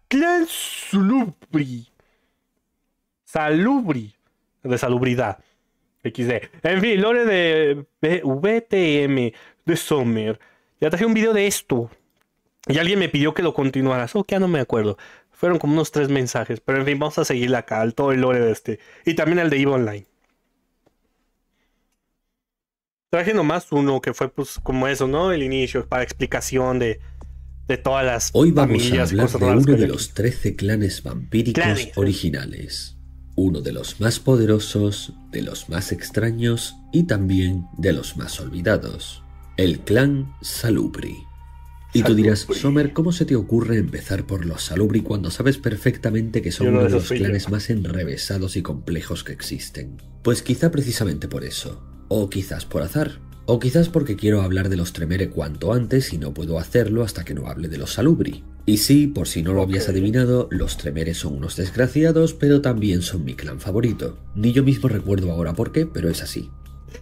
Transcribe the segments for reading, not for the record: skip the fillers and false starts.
Clan Salubri. Salubri. De salubridad. XD. En fin, lore de VTM de Summer. Ya traje un video de esto. Y alguien me pidió que lo continuaras. O que ya no me acuerdo. Fueron como unos 3 mensajes. Pero en fin, vamos a seguirle acá. Al todo el lore de este. Y también el de EVE Online. Traje nomás uno que fue pues como eso, ¿no? El inicio. Para explicación de todas las Hoy vamos a familias y hablar cosas de raras que uno hay de aquí. los 13 clanes vampíricos Clanes. originales. Uno de los más poderosos, de los más extraños y también de los más olvidados. El clan Salubri. Y tú dirás, Salubri. Sommer, ¿cómo se te ocurre empezar por los Salubri cuando sabes perfectamente que son Yo no uno de esos los soy yo. clanes más enrevesados y complejos que existen? Pues quizá precisamente por eso. O quizás por azar. O quizás porque quiero hablar de los Tremere cuanto antes y no puedo hacerlo hasta que no hable de los Salubri. Y sí, por si no lo habías adivinado, los Tremere son unos desgraciados, pero también son mi clan favorito. Ni yo mismo recuerdo ahora por qué, pero es así.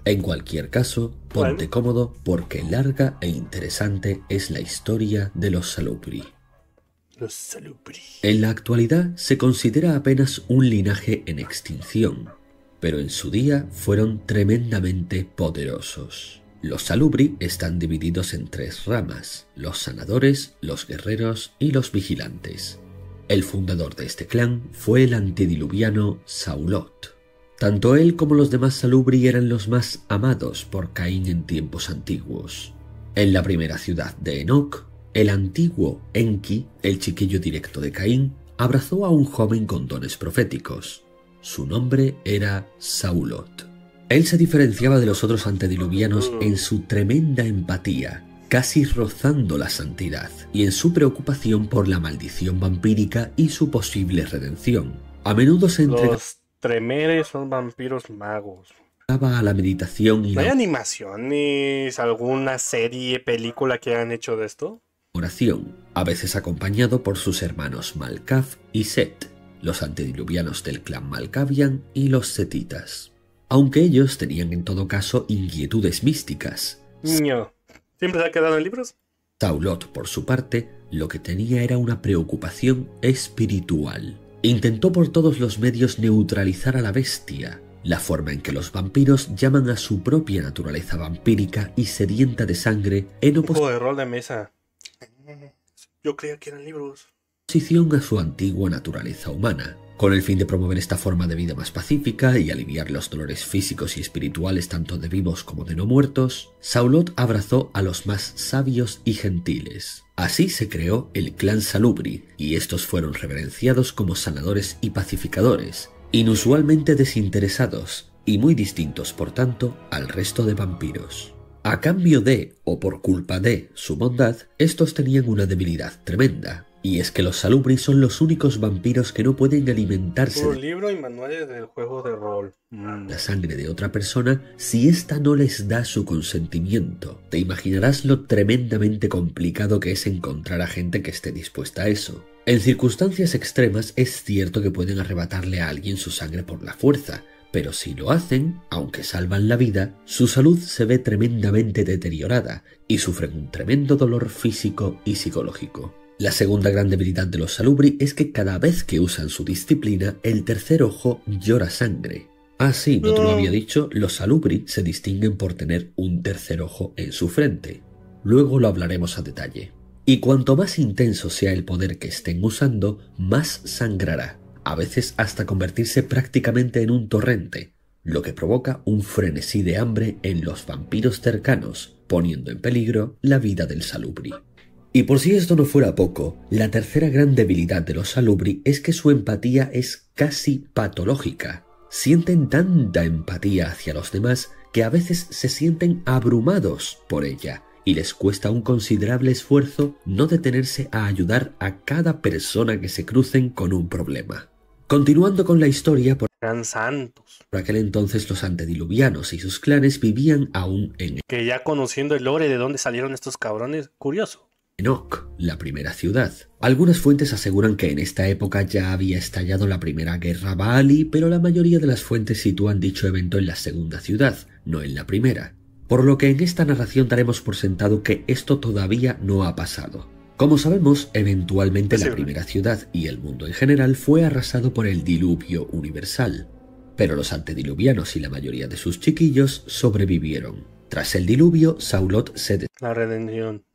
En cualquier caso, ponte Bueno. cómodo porque larga e interesante es la historia de los Salubri. Los Salubri. En la actualidad se considera apenas un linaje en extinción, pero en su día fueron tremendamente poderosos. Los Salubri están divididos en 3 ramas: los sanadores, los guerreros y los vigilantes. El fundador de este clan fue el antediluviano Saulot. Tanto él como los demás Salubri eran los más amados por Caín en tiempos antiguos. En la primera ciudad de Enoch, el antiguo Enki, el chiquillo directo de Caín, abrazó a un joven con dones proféticos. Su nombre era Saulot. Él se diferenciaba de los otros antediluvianos en su tremenda empatía, casi rozando la santidad, y en su preocupación por la maldición vampírica y su posible redención. A menudo se entregaba Los Tremere son vampiros magos. a la meditación y ¿No hay la animaciones, alguna serie, película que hayan hecho de esto? oración, a veces acompañado por sus hermanos Malkav y Set, los antediluvianos del clan Malkavian y los setitas. Aunque ellos tenían en todo caso inquietudes místicas. Niño. ¿Siempre se ha quedado en libros? Saulot, por su parte, lo que tenía era una preocupación espiritual. Intentó por todos los medios neutralizar a la bestia, la forma en que los vampiros llaman a su propia naturaleza vampírica y sedienta de sangre en Un juego de rol de mesa. Yo creía que eran libros. oposición a su antigua naturaleza humana. Con el fin de promover esta forma de vida más pacífica y aliviar los dolores físicos y espirituales tanto de vivos como de no muertos, Saulot abrazó a los más sabios y gentiles. Así se creó el clan Salubri, y estos fueron reverenciados como sanadores y pacificadores, inusualmente desinteresados y muy distintos, por tanto, al resto de vampiros. A cambio de, o por culpa de, su bondad, estos tenían una debilidad tremenda. Y es que los Salubri son los únicos vampiros que no pueden alimentarse Puro de libro y manuales del juego de rol. la sangre de otra persona si ésta no les da su consentimiento. Te imaginarás lo tremendamente complicado que es encontrar a gente que esté dispuesta a eso. En circunstancias extremas es cierto que pueden arrebatarle a alguien su sangre por la fuerza, pero si lo hacen, aunque salvan la vida, su salud se ve tremendamente deteriorada y sufren un tremendo dolor físico y psicológico. La segunda gran debilidad de los Salubri es que cada vez que usan su disciplina, el tercer ojo llora sangre. Ah, sí, no te lo había dicho, los Salubri se distinguen por tener un tercer ojo en su frente. Luego lo hablaremos a detalle. Y cuanto más intenso sea el poder que estén usando, más sangrará, a veces hasta convertirse prácticamente en un torrente, lo que provoca un frenesí de hambre en los vampiros cercanos, poniendo en peligro la vida del Salubri. Y por si esto no fuera poco, la tercera gran debilidad de los Salubri es que su empatía es casi patológica. Sienten tanta empatía hacia los demás que a veces se sienten abrumados por ella y les cuesta un considerable esfuerzo no detenerse a ayudar a cada persona que se crucen con un problema. Continuando con la historia, por Eran santos. aquel entonces los antediluvianos y sus clanes vivían aún en Que ya conociendo el lore de dónde salieron estos cabrones, curioso. Enoch, la primera ciudad. Algunas fuentes aseguran que en esta época ya había estallado la primera guerra Baali, pero la mayoría de las fuentes sitúan dicho evento en la segunda ciudad, no en la primera. Por lo que en esta narración daremos por sentado que esto todavía no ha pasado. Como sabemos, eventualmente Sí, la primera ciudad y el mundo en general fue arrasado por el diluvio universal, pero los antediluvianos y la mayoría de sus chiquillos sobrevivieron. Tras el diluvio, Saulot se la redención.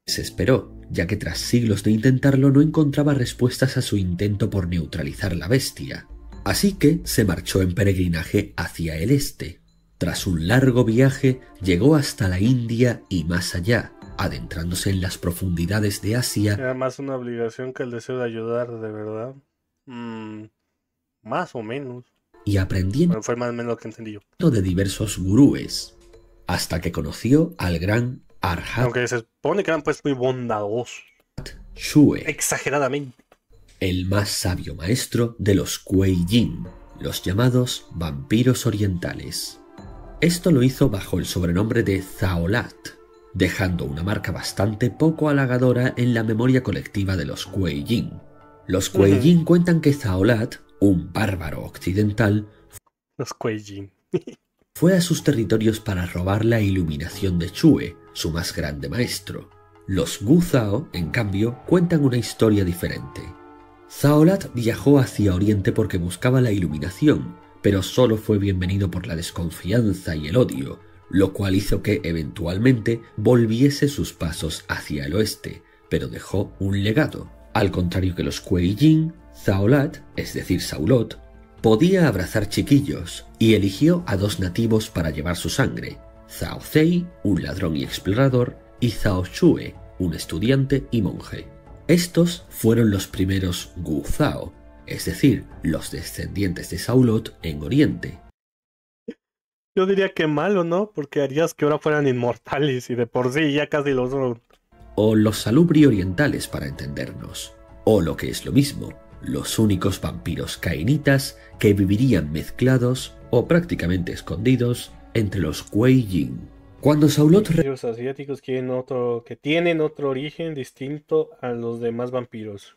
desesperó, ya que tras siglos de intentarlo no encontraba respuestas a su intento por neutralizar la bestia. Así que se marchó en peregrinaje hacia el este. Tras un largo viaje, llegó hasta la India y más allá, adentrándose en las profundidades de Asia. Era más una obligación que el deseo de ayudar, de verdad. Más o menos. Y aprendiendo Bueno, fue más o menos lo que entendí yo. de diversos gurúes, hasta que conoció al gran Arhat Aunque se supone que eran pues muy bondadosos. Shue, Exageradamente. el más sabio maestro de los Kuei Yin, los llamados vampiros orientales. Esto lo hizo bajo el sobrenombre de Zaolat, dejando una marca bastante poco halagadora en la memoria colectiva de los Kuei Yin. Los Kuei Yin cuentan que Zaolat, un bárbaro occidental, Los Kuei-jin. fue a sus territorios para robar la iluminación de Chue, su más grande maestro. Los Gu Zhao, en cambio, cuentan una historia diferente. Zaolat viajó hacia Oriente porque buscaba la iluminación, pero solo fue bienvenido por la desconfianza y el odio, lo cual hizo que eventualmente volviese sus pasos hacia el oeste, pero dejó un legado. Al contrario que los Kuei Yin, Zaolat, es decir Saulot, podía abrazar chiquillos y eligió a dos nativos para llevar su sangre, Zhao Zei, un ladrón y explorador, y Zhao Shue, un estudiante y monje. Estos fueron los primeros Gu Zhao, es decir, los descendientes de Saulot en Oriente. Yo diría que malo, ¿no? Porque harías que ahora fueran inmortales y de por sí ya casi lo son. O los Salubri orientales para entendernos, o lo que es lo mismo, los únicos vampiros cainitas que vivirían mezclados o prácticamente escondidos entre los Kuei Yin. Cuando Saulot Los asiáticos tienen otro origen distinto a los demás vampiros.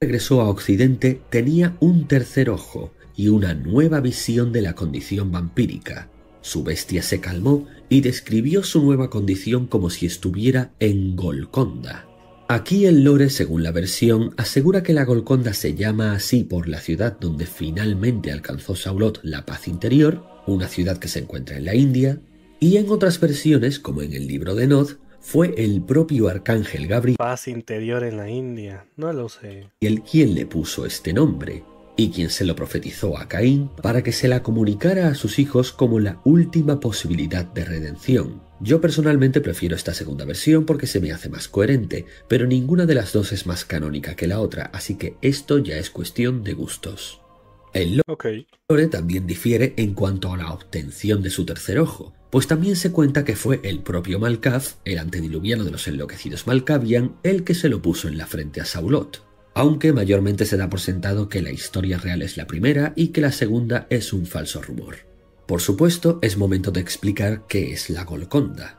regresó a Occidente, tenía un tercer ojo y una nueva visión de la condición vampírica. Su bestia se calmó y describió su nueva condición como si estuviera en Golconda. Aquí el lore, según la versión, asegura que la Golconda se llama así por la ciudad donde finalmente alcanzó Saulot la paz interior, una ciudad que se encuentra en la India, y en otras versiones, como en el libro de Nod, fue el propio arcángel Gabriel Paz interior en la India, no lo sé. quien le puso este nombre, y quien se lo profetizó a Caín para que se la comunicara a sus hijos como la última posibilidad de redención. Yo personalmente prefiero esta segunda versión porque se me hace más coherente, pero ninguna de las dos es más canónica que la otra, así que esto ya es cuestión de gustos. El lore también difiere en cuanto a la obtención de su tercer ojo, pues también se cuenta que fue el propio Malkav, el antediluviano de los enloquecidos Malkavian, el que se lo puso en la frente a Saulot, aunque mayormente se da por sentado que la historia real es la primera y que la segunda es un falso rumor. Por supuesto, es momento de explicar qué es la Golconda.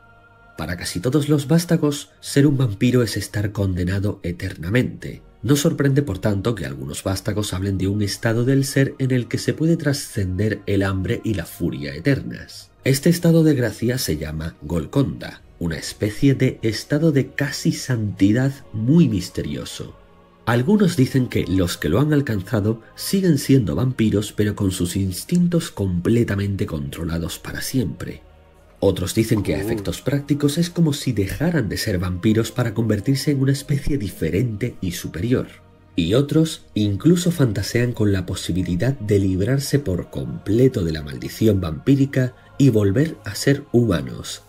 Para casi todos los vástagos, ser un vampiro es estar condenado eternamente. No sorprende, por tanto, que algunos vástagos hablen de un estado del ser en el que se puede trascender el hambre y la furia eternas. Este estado de gracia se llama Golconda, una especie de estado de casi santidad muy misterioso. Algunos dicen que los que lo han alcanzado siguen siendo vampiros, pero con sus instintos completamente controlados para siempre. Otros dicen que a efectos prácticos es como si dejaran de ser vampiros para convertirse en una especie diferente y superior. Y otros incluso fantasean con la posibilidad de librarse por completo de la maldición vampírica y volver a ser humanos,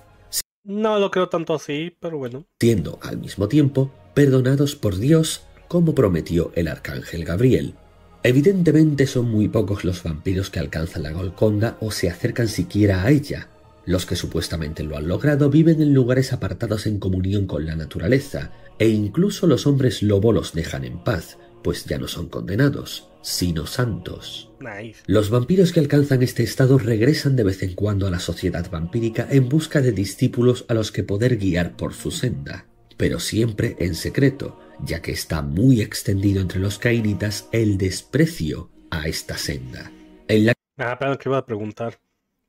No lo creo tanto así, pero bueno. siendo al mismo tiempo perdonados por Dios, como prometió el arcángel Gabriel. Evidentemente son muy pocos los vampiros que alcanzan la Golconda o se acercan siquiera a ella. Los que supuestamente lo han logrado viven en lugares apartados en comunión con la naturaleza, e incluso los hombres lobo los dejan en paz, pues ya no son condenados, sino santos. Nice. Los vampiros que alcanzan este estado regresan de vez en cuando a la sociedad vampírica en busca de discípulos a los que poder guiar por su senda, pero siempre en secreto, ya que está muy extendido entre los cainitas el desprecio a esta senda. En la Pero que iba a preguntar.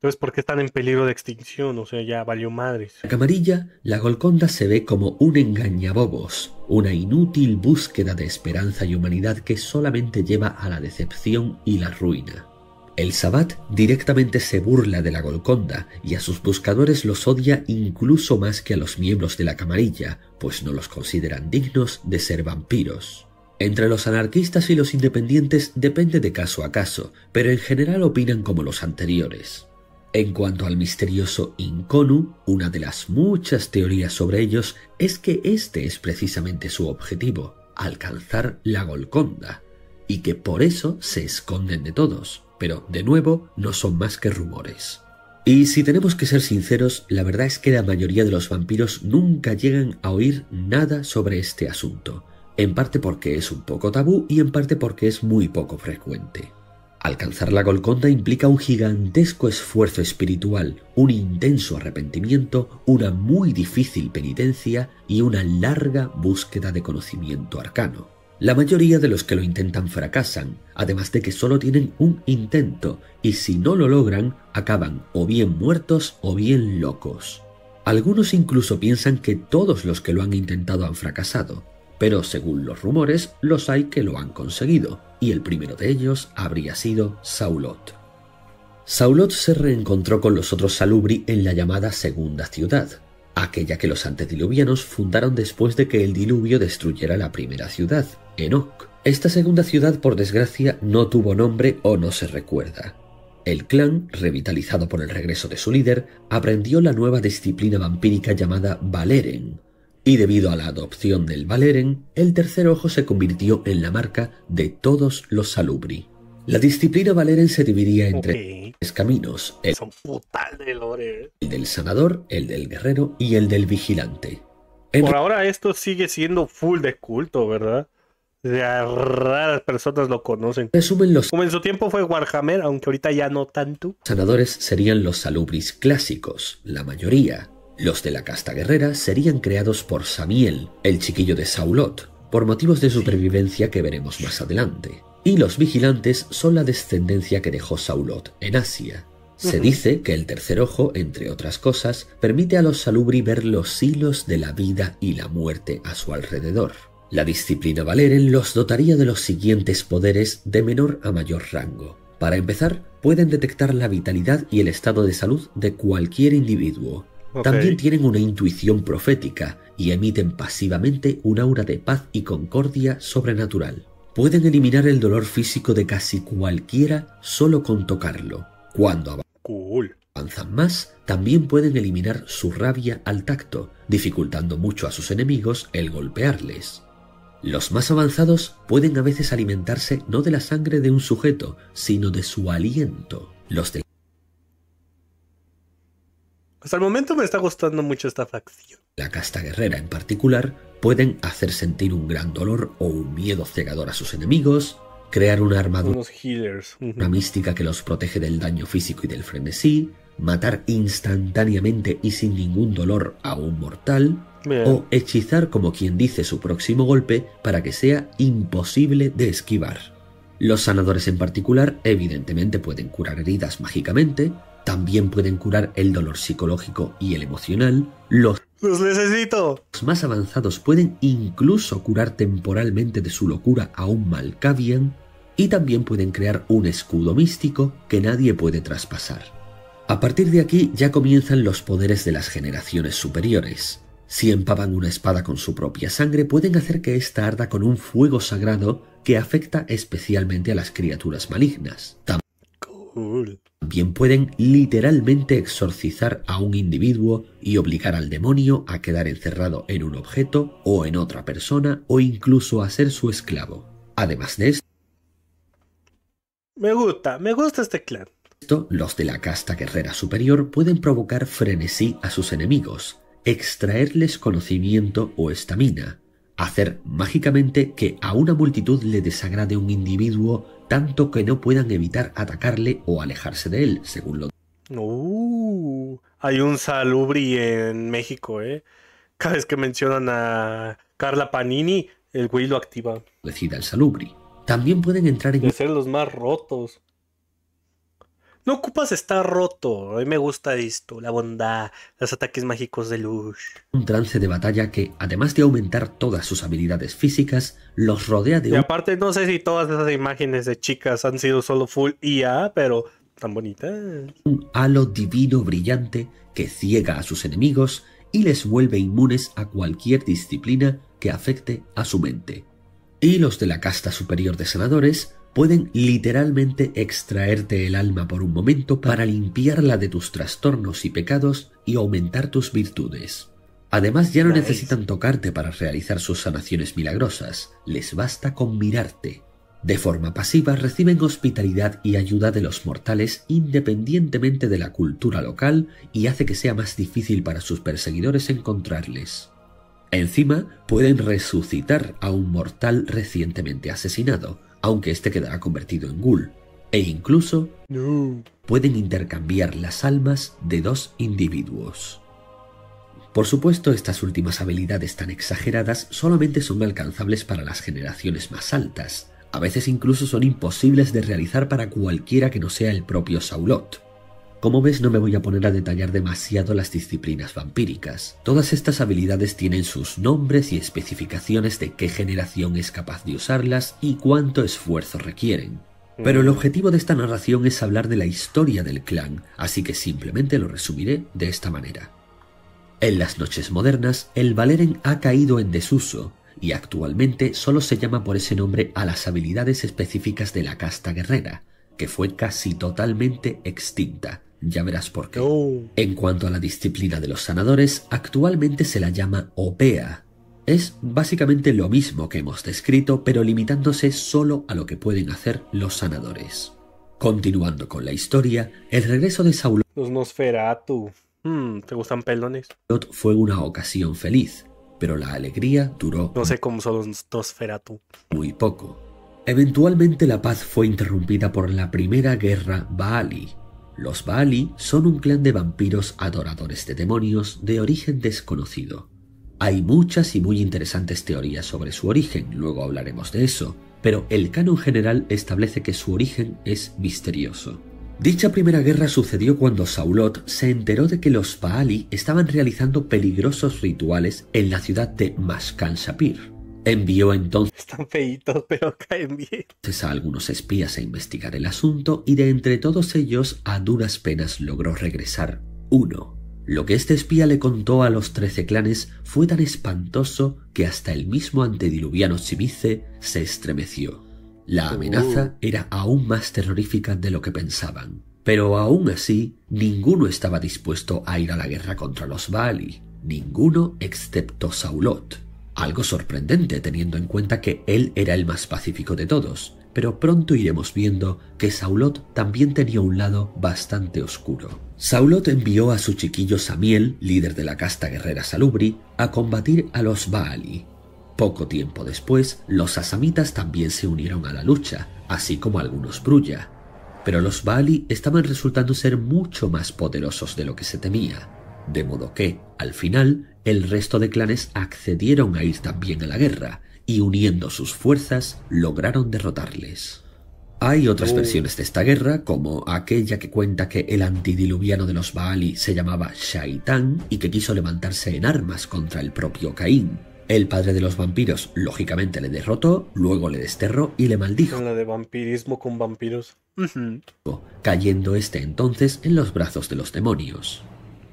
Entonces, ¿por qué están en peligro de extinción? O sea, ya valió madres. La camarilla, la Golconda se ve como un engañabobos, una inútil búsqueda de esperanza y humanidad que solamente lleva a la decepción y la ruina. El Sabbat directamente se burla de la Golconda y a sus buscadores los odia incluso más que a los miembros de la camarilla, pues no los consideran dignos de ser vampiros. Entre los anarquistas y los independientes depende de caso a caso, pero en general opinan como los anteriores. En cuanto al misterioso Inconu, una de las muchas teorías sobre ellos es que este es precisamente su objetivo, alcanzar la Golconda, y que por eso se esconden de todos, pero de nuevo no son más que rumores. Y si tenemos que ser sinceros, la verdad es que la mayoría de los vampiros nunca llegan a oír nada sobre este asunto, en parte porque es un poco tabú y en parte porque es muy poco frecuente. Alcanzar la Golconda implica un gigantesco esfuerzo espiritual, un intenso arrepentimiento, una muy difícil penitencia y una larga búsqueda de conocimiento arcano. La mayoría de los que lo intentan fracasan, además de que solo tienen un intento, y si no lo logran, acaban o bien muertos o bien locos. Algunos incluso piensan que todos los que lo han intentado han fracasado, pero según los rumores, los hay que lo han conseguido, y el primero de ellos habría sido Saulot. Saulot se reencontró con los otros Salubri en la llamada Segunda Ciudad, aquella que los antediluvianos fundaron después de que el diluvio destruyera la primera ciudad, Enoch. Esta segunda ciudad, por desgracia, no tuvo nombre o no se recuerda. El clan, revitalizado por el regreso de su líder, aprendió la nueva disciplina vampírica llamada Valeren, y debido a la adopción del Valeren, el tercer ojo se convirtió en la marca de todos los Salubri. La disciplina Valeren se dividía entre tres caminos, el del sanador, el del guerrero y el del vigilante. Por ahora esto sigue siendo full de culto, ¿verdad? Raras personas lo conocen. Resumen, como en su tiempo fue Warhammer, aunque ahorita ya no tanto. Los sanadores serían los Salubris clásicos, la mayoría. Los de la casta guerrera serían creados por Samiel, el chiquillo de Saulot, por motivos de supervivencia que veremos más adelante. Y los vigilantes son la descendencia que dejó Saulot en Asia. Se dice que el tercer ojo, entre otras cosas, permite a los Salubri ver los hilos de la vida y la muerte a su alrededor. La disciplina Valeren los dotaría de los siguientes poderes de menor a mayor rango. Para empezar, pueden detectar la vitalidad y el estado de salud de cualquier individuo. También tienen una intuición profética y emiten pasivamente un aura de paz y concordia sobrenatural. Pueden eliminar el dolor físico de casi cualquiera solo con tocarlo. Cuando avanzan más, también pueden eliminar su rabia al tacto, dificultando mucho a sus enemigos el golpearles. Los más avanzados pueden a veces alimentarse no de la sangre de un sujeto, sino de su aliento. Los de Hasta el momento me está gustando mucho esta facción. La casta guerrera en particular pueden hacer sentir un gran dolor o un miedo cegador a sus enemigos, crear una armadura, unos healers, una mística que los protege del daño físico y del frenesí, matar instantáneamente y sin ningún dolor a un mortal, o hechizar como quien dice su próximo golpe para que sea imposible de esquivar. Los sanadores en particular evidentemente pueden curar heridas mágicamente, también pueden curar el dolor psicológico y el emocional. Los necesito. Los más avanzados pueden incluso curar temporalmente de su locura a un Malkavian y también pueden crear un escudo místico que nadie puede traspasar. A partir de aquí ya comienzan los poderes de las generaciones superiores. Si empapan una espada con su propia sangre, pueden hacer que ésta arda con un fuego sagrado que afecta especialmente a las criaturas malignas. También pueden literalmente exorcizar a un individuo y obligar al demonio a quedar encerrado en un objeto o en otra persona o incluso a ser su esclavo. Además de esto, me gusta este clan. Los de la casta guerrera superior pueden provocar frenesí a sus enemigos, extraerles conocimiento o estamina, hacer mágicamente que a una multitud le desagrade un individuo tanto que no puedan evitar atacarle o alejarse de él, según lo... Hay un Salubri en México, Cada vez que mencionan a Carla Panini, el güey lo activa. Decida el Salubri. También pueden entrar en... De ser los más rotos. No ocupas estar roto. A mí me gusta esto, la bondad, los ataques mágicos de luz. Un trance de batalla que, además de aumentar todas sus habilidades físicas, los rodea de Y aparte, no sé si todas esas imágenes de chicas han sido solo full IA, pero tan bonitas. un halo divino brillante que ciega a sus enemigos y les vuelve inmunes a cualquier disciplina que afecte a su mente. Y los de la casta superior de sanadores pueden literalmente extraerte el alma por un momento para limpiarla de tus trastornos y pecados y aumentar tus virtudes. Además, ya no necesitan tocarte para realizar sus sanaciones milagrosas, les basta con mirarte. De forma pasiva reciben hospitalidad y ayuda de los mortales independientemente de la cultura local y hace que sea más difícil para sus perseguidores encontrarles. Encima, pueden resucitar a un mortal recientemente asesinado, aunque éste quedará convertido en ghoul, e incluso pueden intercambiar las almas de dos individuos. Por supuesto, estas últimas habilidades tan exageradas solamente son alcanzables para las generaciones más altas. A veces incluso son imposibles de realizar para cualquiera que no sea el propio Saulot. Como ves, no me voy a poner a detallar demasiado las disciplinas vampíricas. Todas estas habilidades tienen sus nombres y especificaciones de qué generación es capaz de usarlas y cuánto esfuerzo requieren. Pero el objetivo de esta narración es hablar de la historia del clan, así que simplemente lo resumiré de esta manera. En las noches modernas, el Valeren ha caído en desuso, y actualmente solo se llama por ese nombre a las habilidades específicas de la casta guerrera, que fue casi totalmente extinta. Ya verás por qué. En cuanto a la disciplina de los sanadores, actualmente se la llama Opea. Es básicamente lo mismo que hemos descrito, pero limitándose solo a lo que pueden hacer los sanadores. Continuando con la historia, el regreso de Saulot Los Nosferatu. ¿Te gustan pelones? fue una ocasión feliz, pero la alegría duró No sé cómo son los Nosferatu. muy poco. Eventualmente la paz fue interrumpida por la primera guerra Baali. Los Baali son un clan de vampiros adoradores de demonios de origen desconocido. Hay muchas y muy interesantes teorías sobre su origen, luego hablaremos de eso, pero el canon general establece que su origen es misterioso. Dicha primera guerra sucedió cuando Saulot se enteró de que los Baali estaban realizando peligrosos rituales en la ciudad de Mashkan Shapir. Envió entonces Están feitos, pero caen bien. a algunos espías a investigar el asunto y de entre todos ellos a duras penas logró regresar uno. Lo que este espía le contó a los 13 clanes fue tan espantoso que hasta el mismo antediluviano Chimice se estremeció. La amenaza era aún más terrorífica de lo que pensaban. Pero aún así, ninguno estaba dispuesto a ir a la guerra contra los Baali. Ninguno excepto Saulot. Algo sorprendente teniendo en cuenta que él era el más pacífico de todos, pero pronto iremos viendo que Saulot también tenía un lado bastante oscuro. Saulot envió a su chiquillo Samiel, líder de la casta guerrera Salubri, a combatir a los Baali. Poco tiempo después, los asamitas también se unieron a la lucha, así como algunos Brulla. Pero los Baali estaban resultando ser mucho más poderosos de lo que se temía, de modo que, al final, el resto de clanes accedieron a ir también a la guerra y uniendo sus fuerzas lograron derrotarles. Hay otras versiones de esta guerra, como aquella que cuenta que el antidiluviano de los Baali se llamaba Shaitan y que quiso levantarse en armas contra el propio Caín. El padre de los vampiros lógicamente le derrotó, luego le desterró y le maldijo, La de vampirismo con vampiros. cayendo este entonces en los brazos de los demonios.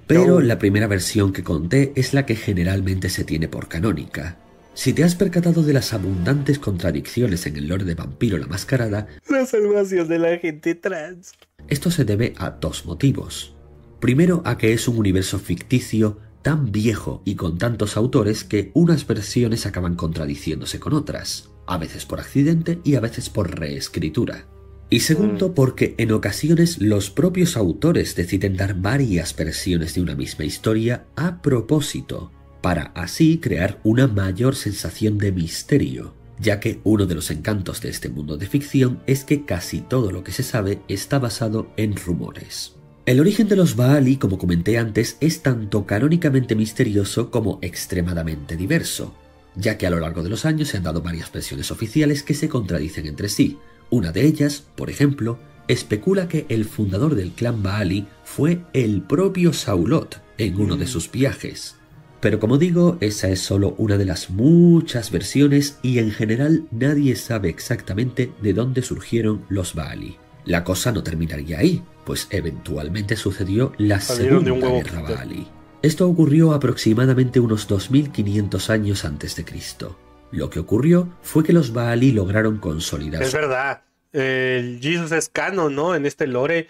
Pero la primera versión que conté es la que generalmente se tiene por canónica. Si te has percatado de las abundantes contradicciones en el lore de Vampiro la Mascarada, La salvación de la gente trans. esto se debe a dos motivos. Primero, a que es un universo ficticio tan viejo y con tantos autores que unas versiones acaban contradiciéndose con otras, a veces por accidente y a veces por reescritura. Y segundo, porque en ocasiones los propios autores deciden dar varias versiones de una misma historia a propósito, para así crear una mayor sensación de misterio, ya que uno de los encantos de este mundo de ficción es que casi todo lo que se sabe está basado en rumores. El origen de los Baali, como comenté antes, es tanto canónicamente misterioso como extremadamente diverso, ya que a lo largo de los años se han dado varias versiones oficiales que se contradicen entre sí. Una de ellas, por ejemplo, especula que el fundador del clan Baali fue el propio Saulot en uno de sus viajes. Pero como digo, esa es solo una de las muchas versiones y en general nadie sabe exactamente de dónde surgieron los Baali. La cosa no terminaría ahí, pues eventualmente sucedió la Segunda Guerra Baali. Esto ocurrió aproximadamente unos 2500 años antes de Cristo. Lo que ocurrió fue que los Baali lograron consolidar... Es verdad, el Jesus es canon, ¿no? En este lore,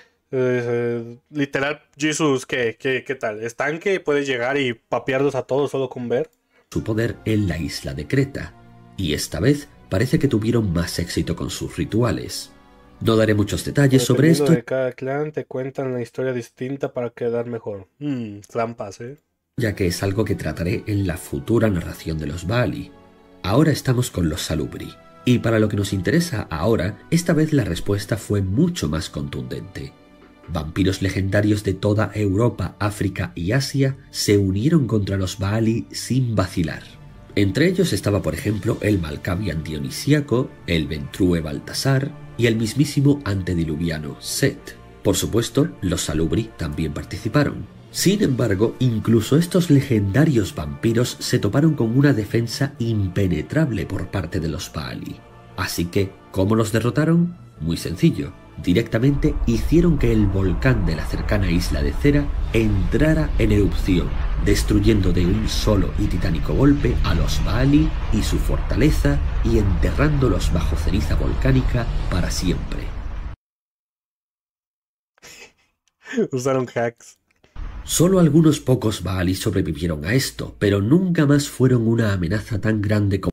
literal, Jesus, ¿qué tal? ¿Estanque? ¿Puedes llegar y papearlos a todos solo con ver? Su poder en la isla de Creta, y esta vez parece que tuvieron más éxito con sus rituales. No daré muchos detalles sobre esto. De cada clan te cuentan la historia distinta para quedar mejor. Trampas, ya que es algo que trataré en la futura narración de los Baali. Ahora estamos con los Salubri, y para lo que nos interesa ahora, esta vez la respuesta fue mucho más contundente. Vampiros legendarios de toda Europa, África y Asia se unieron contra los Baali sin vacilar. Entre ellos estaba, por ejemplo, el Malkavian Dionisíaco, el Ventrue Baltasar y el mismísimo antediluviano Set. Por supuesto, los Salubri también participaron. Sin embargo, incluso estos legendarios vampiros se toparon con una defensa impenetrable por parte de los Baali. Así que, ¿cómo los derrotaron? Muy sencillo. Directamente hicieron que el volcán de la cercana isla de Cera entrara en erupción, destruyendo de un solo y titánico golpe a los Baali y su fortaleza y enterrándolos bajo ceniza volcánica para siempre. Usaron hacks. Solo algunos pocos Baali sobrevivieron a esto, pero nunca más fueron una amenaza tan grande como...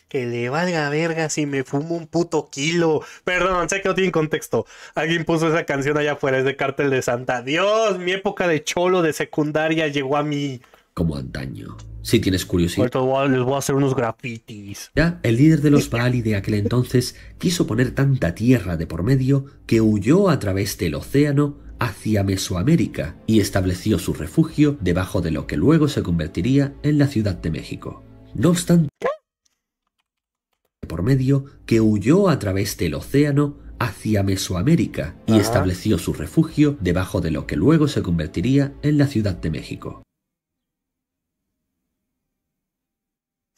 Que le valga verga si me fumo un puto kilo. Perdón, sé que no tiene contexto. Alguien puso esa canción allá afuera, es de Cártel de Santa. Dios, mi época de cholo de secundaria llegó a mí. Como antaño. Si tienes curiosidad... Les voy a hacer unos grafitis. Ya, el líder de los Baali de aquel entonces quiso poner tanta tierra de por medio que huyó a través del océano hacia Mesoamérica y estableció su refugio debajo de lo que luego se convertiría en la Ciudad de México. No obstante... por medio que huyó a través del océano hacia Mesoamérica y estableció su refugio debajo de lo que luego se convertiría en la Ciudad de México.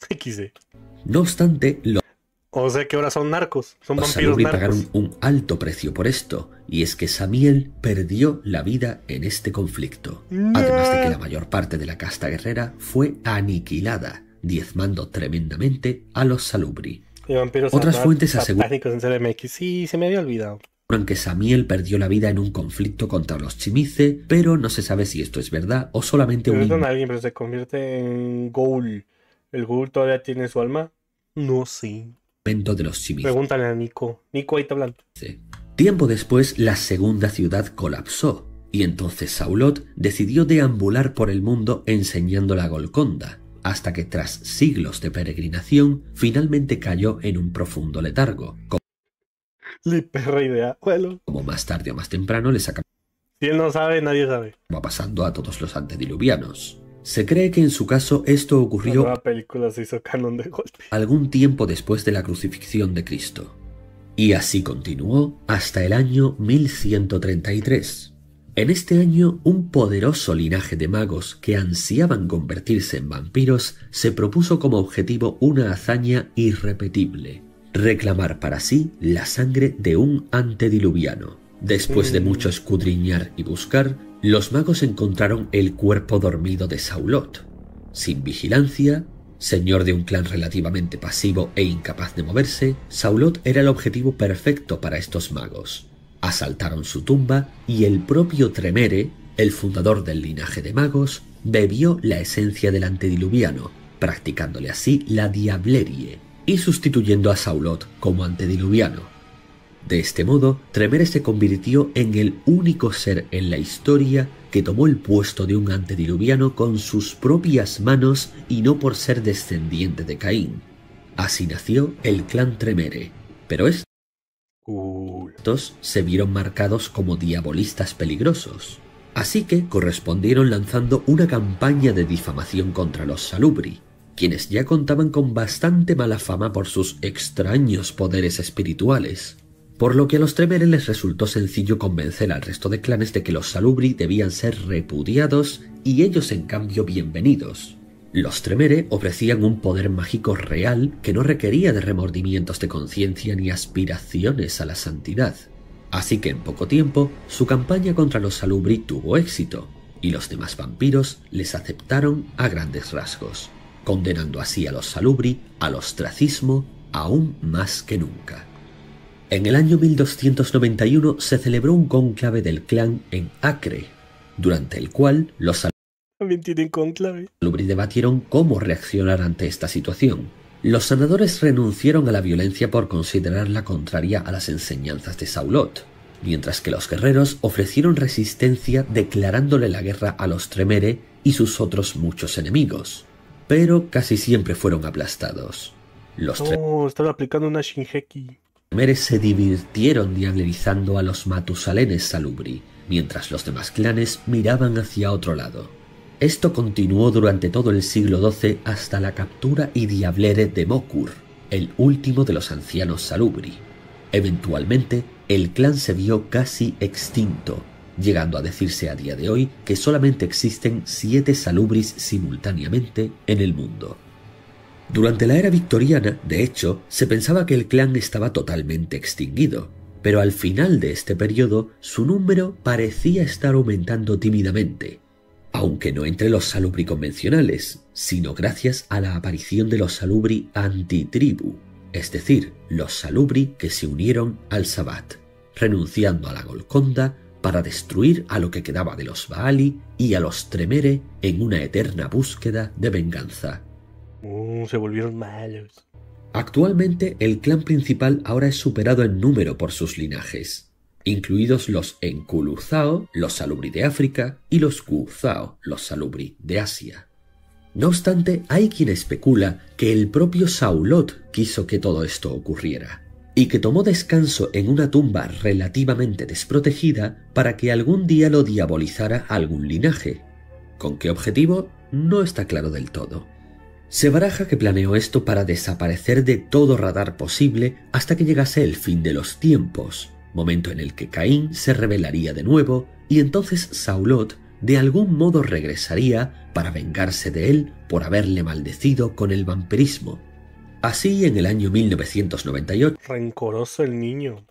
XD. No obstante, o sea que ahora son narcos, son los vampiros Salubri narcos. pagaron un alto precio por esto, y es que Samiel perdió la vida en este conflicto, además de que la mayor parte de la casta guerrera fue aniquilada, diezmando tremendamente a los Salubri. Otras fuentes aseguran en CDMX. Sí, se me había olvidado. que Samiel perdió la vida en un conflicto contra los Chimice, pero no se sabe si esto es verdad o solamente un alguien, pero se convierte en Ghoul. ¿El Ghoul todavía tiene su alma? No sé. Invento de los Chimice. Pregúntale a Nico. Nico, ahí está hablando. Tiempo después, la segunda ciudad colapsó, y entonces Saulot decidió deambular por el mundo enseñando la Golconda, hasta que tras siglos de peregrinación, finalmente cayó en un profundo letargo. Perra idea. Bueno. Como más tarde o más temprano les acabó. Si él no sabe, nadie sabe. Va pasando a todos los antediluvianos. Se cree que en su caso esto ocurrió... La nueva película se hizo canon de golpe. Algún tiempo después de la crucifixión de Cristo. Y así continuó hasta el año 1133. En este año, un poderoso linaje de magos que ansiaban convertirse en vampiros se propuso como objetivo una hazaña irrepetible: reclamar para sí la sangre de un antediluviano. Después de mucho escudriñar y buscar, los magos encontraron el cuerpo dormido de Saulot. Sin vigilancia, señor de un clan relativamente pasivo e incapaz de moverse, Saulot era el objetivo perfecto para estos magos. Asaltaron su tumba y el propio Tremere, el fundador del linaje de magos, bebió la esencia del antediluviano, practicándole así la diablerie y sustituyendo a Saulot como antediluviano. De este modo, Tremere se convirtió en el único ser en la historia que tomó el puesto de un antediluviano con sus propias manos y no por ser descendiente de Caín. Así nació el clan Tremere, pero estos se vieron marcados como diabolistas peligrosos, así que correspondieron lanzando una campaña de difamación contra los Salubri. quienes ya contaban con bastante mala fama por sus extraños poderes espirituales, por lo que a los Tremere les resultó sencillo convencer al resto de clanes de que los Salubri debían ser repudiados y ellos en cambio bienvenidos. Los Tremere ofrecían un poder mágico real que no requería de remordimientos de conciencia ni aspiraciones a la santidad. Así que en poco tiempo su campaña contra los Salubri tuvo éxito, y los demás vampiros les aceptaron a grandes rasgos, condenando así a los Salubri al ostracismo aún más que nunca. En el año 1291 se celebró un cónclave del clan en Acre, durante el cual los También tienen conclave. Salubri debatieron cómo reaccionar ante esta situación. Los sanadores renunciaron a la violencia por considerarla contraria a las enseñanzas de Saulot, mientras que los guerreros ofrecieron resistencia declarándole la guerra a los Tremere y sus otros muchos enemigos, pero casi siempre fueron aplastados. Los Estaba aplicando una Shinheki. Tremere se divirtieron diablerizando a los Matusalenes Salubri, mientras los demás clanes miraban hacia otro lado. Esto continuó durante todo el siglo XII hasta la captura y diablere de Mokur, el último de los ancianos Salubri. Eventualmente, el clan se vio casi extinto, llegando a decirse a día de hoy que solamente existen 7 Salubris simultáneamente en el mundo. Durante la era victoriana, de hecho, se pensaba que el clan estaba totalmente extinguido, pero al final de este periodo su número parecía estar aumentando tímidamente, aunque no entre los Salubri convencionales, sino gracias a la aparición de los Salubri antitribu, es decir, los Salubri que se unieron al Sabbat, renunciando a la Golconda para destruir a lo que quedaba de los Baali y a los Tremere en una eterna búsqueda de venganza. Se volvieron malos. Actualmente el clan principal ahora es superado en número por sus linajes, incluidos los Enkuluzao, los Salubri de África, y los Kuuzao, los Salubri de Asia. No obstante, hay quien especula que el propio Saulot quiso que todo esto ocurriera, y que tomó descanso en una tumba relativamente desprotegida para que algún día lo diabolizara algún linaje. ¿Con qué objetivo? No está claro del todo. Se baraja que planeó esto para desaparecer de todo radar posible hasta que llegase el fin de los tiempos, momento en el que Caín se rebelaría de nuevo y entonces Saulot de algún modo regresaría para vengarse de él por haberle maldecido con el vampirismo. Así, en el año 1998, Rencoroso el niño.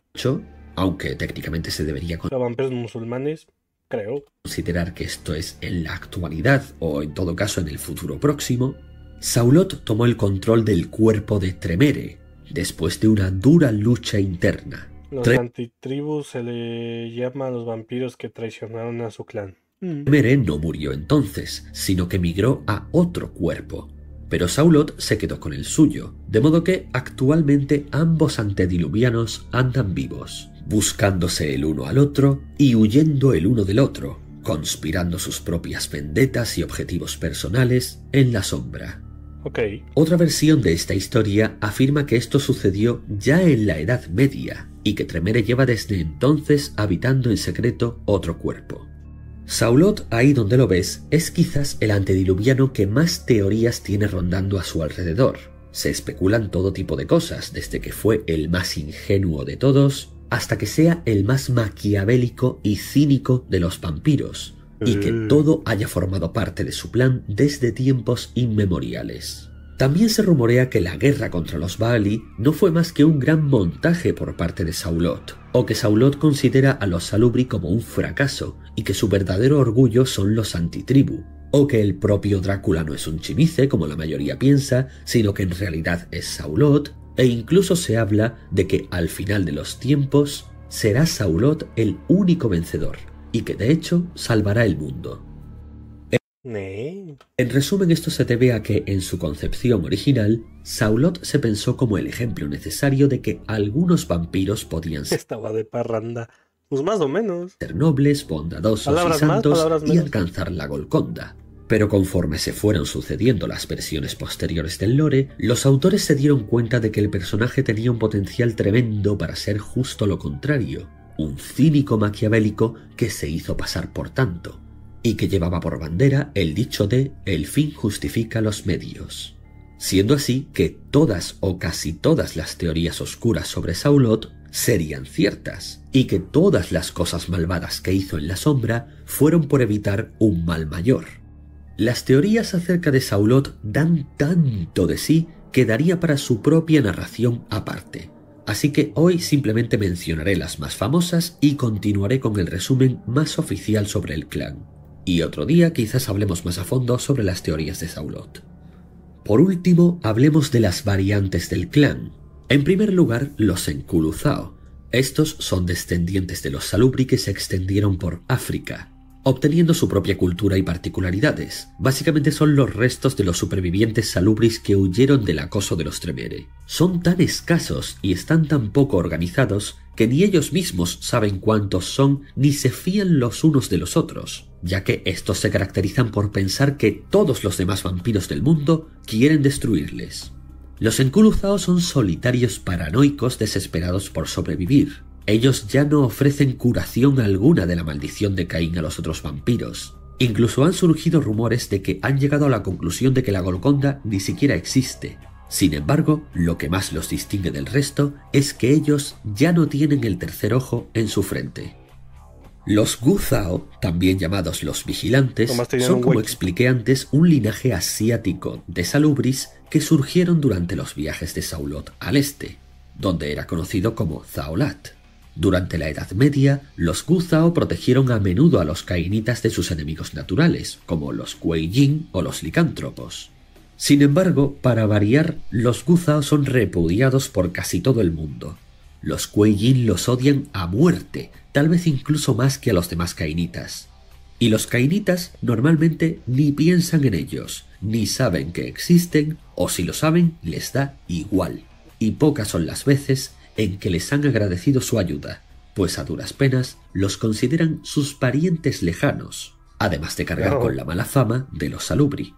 aunque técnicamente se debería Los vampiros musulmanes, creo. considerar que esto es en la actualidad o en todo caso en el futuro próximo, Saulot tomó el control del cuerpo de Tremere después de una dura lucha interna. Los antitribus se le llama a los vampiros que traicionaron a su clan. Tremere no murió entonces, sino que migró a otro cuerpo, pero Saulot se quedó con el suyo, de modo que actualmente ambos antediluvianos andan vivos, buscándose el uno al otro y huyendo el uno del otro, conspirando sus propias vendetas y objetivos personales en la sombra. Otra versión de esta historia afirma que esto sucedió ya en la Edad Media y que Tremere lleva desde entonces habitando en secreto otro cuerpo. Saulot, ahí donde lo ves, es quizás el antediluviano que más teorías tiene rondando a su alrededor. Se especulan todo tipo de cosas, desde que fue el más ingenuo de todos hasta que sea el más maquiavélico y cínico de los vampiros, y que todo haya formado parte de su plan desde tiempos inmemoriales. También se rumorea que la guerra contra los Baali no fue más que un gran montaje por parte de Saulot, o que Saulot considera a los Salubri como un fracaso y que su verdadero orgullo son los antitribu, o que el propio Drácula no es un chimice como la mayoría piensa, sino que en realidad es Saulot, e incluso se habla de que al final de los tiempos será Saulot el único vencedor, y que de hecho salvará el mundo. En resumen, esto se debe a que en su concepción original, Saulot se pensó como el ejemplo necesario de que algunos vampiros podían ser Estaba de parranda. Pues más o menos. nobles, bondadosos Palabras y santos más, y menos. alcanzar la Golconda. Pero conforme se fueron sucediendo las versiones posteriores del lore, los autores se dieron cuenta de que el personaje tenía un potencial tremendo para ser justo lo contrario, un cínico maquiavélico que se hizo pasar por tanto, y que llevaba por bandera el dicho de «el fin justifica los medios». siendo así que todas o casi todas las teorías oscuras sobre Saulot serían ciertas, y que todas las cosas malvadas que hizo en la sombra fueron por evitar un mal mayor. Las teorías acerca de Saulot dan tanto de sí que daría para su propia narración aparte. Así que hoy simplemente mencionaré las más famosas y continuaré con el resumen más oficial sobre el clan. Y otro día quizás hablemos más a fondo sobre las teorías de Saulot. Por último, hablemos de las variantes del clan. En primer lugar, los Enculuzao. Estos son descendientes de los Salubri que se extendieron por África, obteniendo su propia cultura y particularidades. Básicamente son los restos de los supervivientes salubris que huyeron del acoso de los Tremere. Son tan escasos y están tan poco organizados que ni ellos mismos saben cuántos son ni se fían los unos de los otros, ya que estos se caracterizan por pensar que todos los demás vampiros del mundo quieren destruirles. Los Enculuzao son solitarios paranoicos desesperados por sobrevivir. Ellos ya no ofrecen curación alguna de la maldición de Caín a los otros vampiros. Incluso han surgido rumores de que han llegado a la conclusión de que la Golconda ni siquiera existe. Sin embargo, lo que más los distingue del resto es que ellos ya no tienen el tercer ojo en su frente. Los Guzao, también llamados los Vigilantes, son, como expliqué antes, un linaje asiático de Salubris que surgieron durante los viajes de Saulot al este, donde era conocido como Zaolat. Durante la Edad Media, los Guzao protegieron a menudo a los cainitas de sus enemigos naturales, como los Kuei-Jin o los licántropos. Sin embargo, para variar, los Guzao son repudiados por casi todo el mundo. Los Kuei-Jin los odian a muerte, tal vez incluso más que a los demás cainitas. Y los cainitas normalmente ni piensan en ellos, ni saben que existen, o si lo saben, les da igual. Y pocas son las veces en que les han agradecido su ayuda, pues a duras penas los consideran sus parientes lejanos, además de cargar con la mala fama de los Salubri.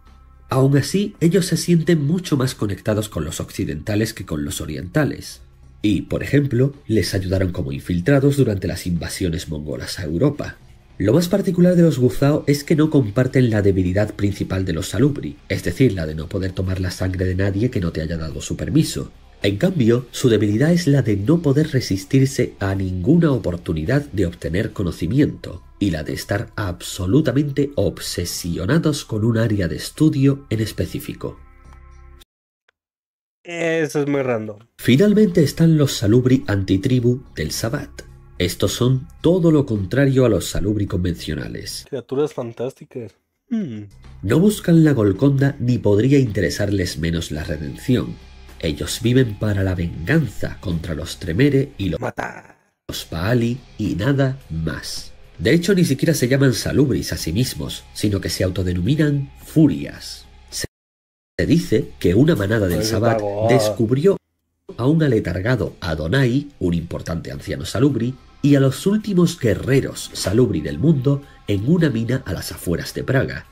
Aún así, ellos se sienten mucho más conectados con los occidentales que con los orientales, y, por ejemplo, les ayudaron como infiltrados durante las invasiones mongolas a Europa. Lo más particular de los Guzao es que no comparten la debilidad principal de los Salubri, es decir, la de no poder tomar la sangre de nadie que no te haya dado su permiso. En cambio, su debilidad es la de no poder resistirse a ninguna oportunidad de obtener conocimiento, y la de estar absolutamente obsesionados con un área de estudio en específico. Eso es muy random. Finalmente están los Salubri antitribu del Sabbat. Estos son todo lo contrario a los Salubri convencionales. Criaturas fantásticas. No buscan la Golconda ni podría interesarles menos la redención. Ellos viven para la venganza contra los Tremere y los Paali y nada más. De hecho, ni siquiera se llaman Salubris a sí mismos, sino que se autodenominan Furias. Se dice que una manada del Sabbat descubrió a un aletargado Adonai, un importante anciano Salubri, y a los últimos guerreros Salubri del mundo en una mina a las afueras de Praga,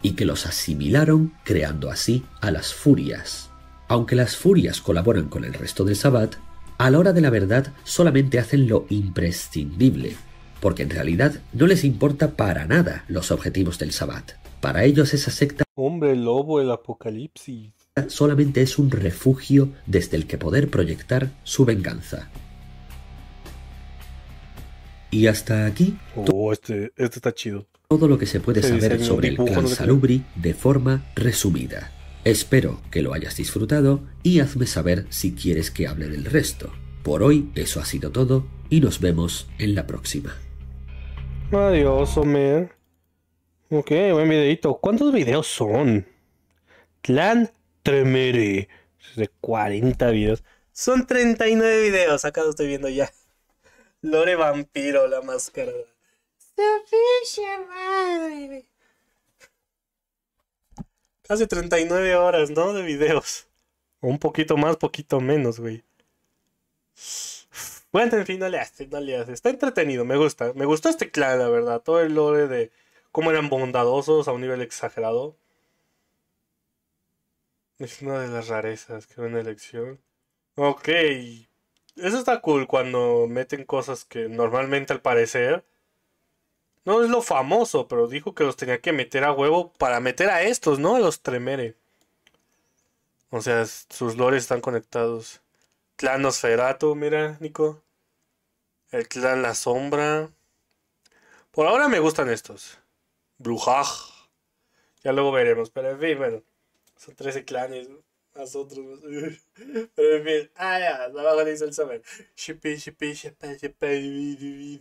y que los asimilaron creando así a las Furias. Aunque las Furias colaboran con el resto del Sabbat, a la hora de la verdad solamente hacen lo imprescindible, porque en realidad no les importa para nada los objetivos del Sabbat. Para ellos esa secta Hombre lobo, el apocalipsis. solamente es un refugio desde el que poder proyectar su venganza. Y hasta aquí Este está chido. todo lo que se puede saber sobre el clan Salubri de forma resumida. Espero que lo hayas disfrutado y hazme saber si quieres que hable del resto. Por hoy eso ha sido todo y nos vemos en la próxima. Adiós, Homer. Ok, buen videito. ¿Cuántos videos son? Clan Tremere. De 40 videos. Son 39 videos. Acá lo estoy viendo ya. Lore Vampiro, la máscara. Casi 39 horas, ¿no? De videos. O un poquito más, poquito menos, güey. Bueno, en fin, no le hace. Está entretenido, me gusta. Me gustó este clan, la verdad. Todo el lore de cómo eran bondadosos a un nivel exagerado. Es una de las rarezas. Qué buena elección. Ok. Eso está cool cuando meten cosas que normalmente al parecer no es lo famoso, pero dijo que los tenía que meter a huevo para meter a estos, ¿no? A los Tremere. O sea, sus lores están conectados. Clan Nosferatu, mira, Nico. El clan La Sombra. Por ahora me gustan estos. Brujaj. Ya luego veremos. Pero en fin, bueno. Son 13 clanes. Más otros. Pero en fin. Ah, ya. Abajo dice el Summer. Shippy, shippy, shippy, shippy.